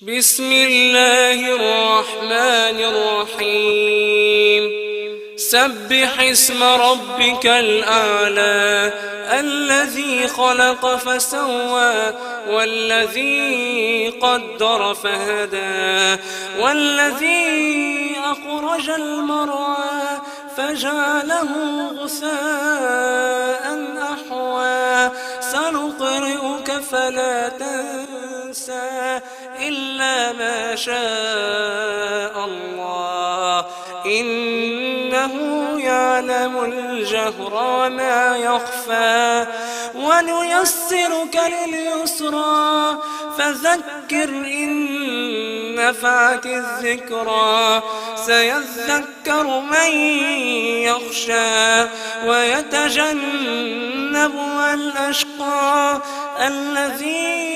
بسم الله الرحمن الرحيم سبح اسم ربك الأعلى الذي خلق فسوى والذي قدر فهدى والذي أخرج المرعى فجعله غثاء أحوى سنقرئك فلا تنسى إلا ما شاء الله إنه يعلم الجهر وما يخفى ونيسرك لليسرى فذكر إن نفعت الذكرى سيذكر من يخشى ويتجنبها الأشقى الذي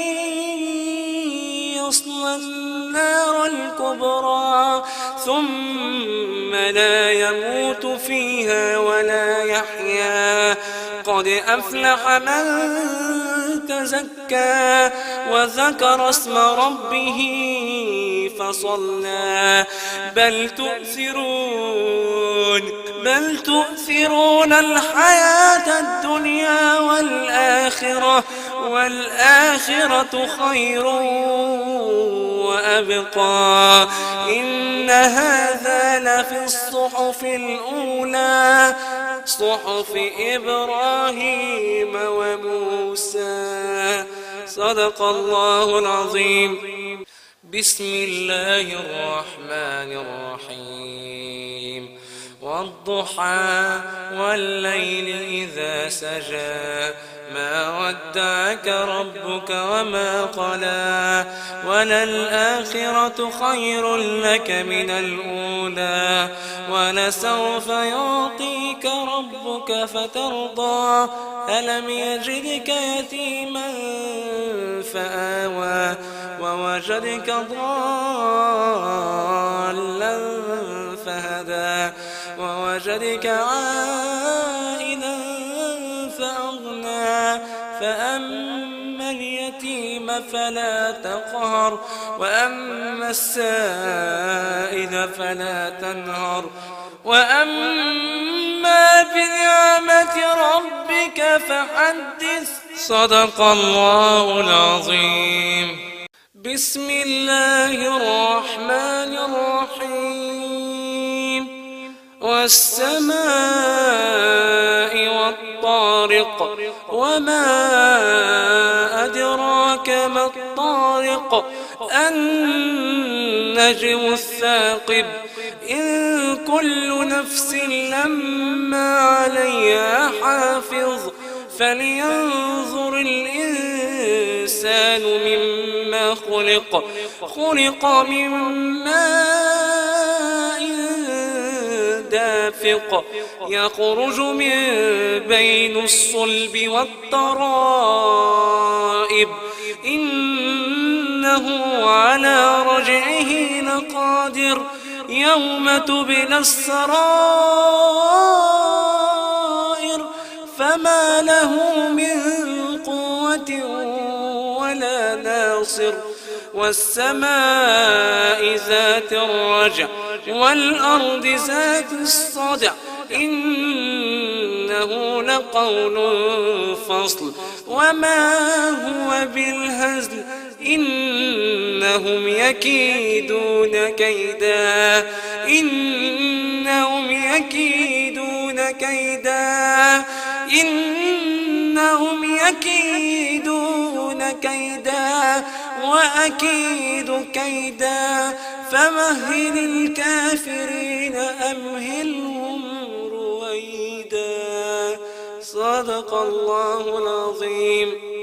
يصلى النار الكبرى ثم لا يموت فيها ولا يحيا قد أفلح من تزكى وذكر اسم ربه فصلى بل تؤثرون الحياة الدنيا والآخرة خير وأبقى إن هذا لفي الصحف الأولى صحف إبراهيم وموسى صدق الله العظيم. بسم الله الرحمن الرحيم والضحى والليل إذا سجى ما ودعك ربك وما قلى وللآخرة خير لك من الأولى ولسوف يعطيك ربك فترضى ألم يجدك يتيما فآوى ووجدك ضالا فهدى ووجدك عائلا فأغنى فأما اليتيم فلا تقهر وأما السائل فلا تنهر وأما بنعمة ربك فحدث صدق الله العظيم. بسم الله الرحمن الرحيم والسماء والطارق وما أدراك ما الطارق النجم الثاقب إن كل نفس لما عليها حافظ فلينظر الإنسان مما خلق من ماء دافق يخرج من بين الصلب والترائب إنه على رجعه لقادر يوم تبلى السرائر فما له من قوة ولا ناصر والسماء ذات الرجع والأرض ذات الصدع إنه لقول فصل وما هو بالهزل إنهم يكيدون كيدا وأكيد كيدا فمهل الكافرين أمهلهم رويدا صدق الله العظيم.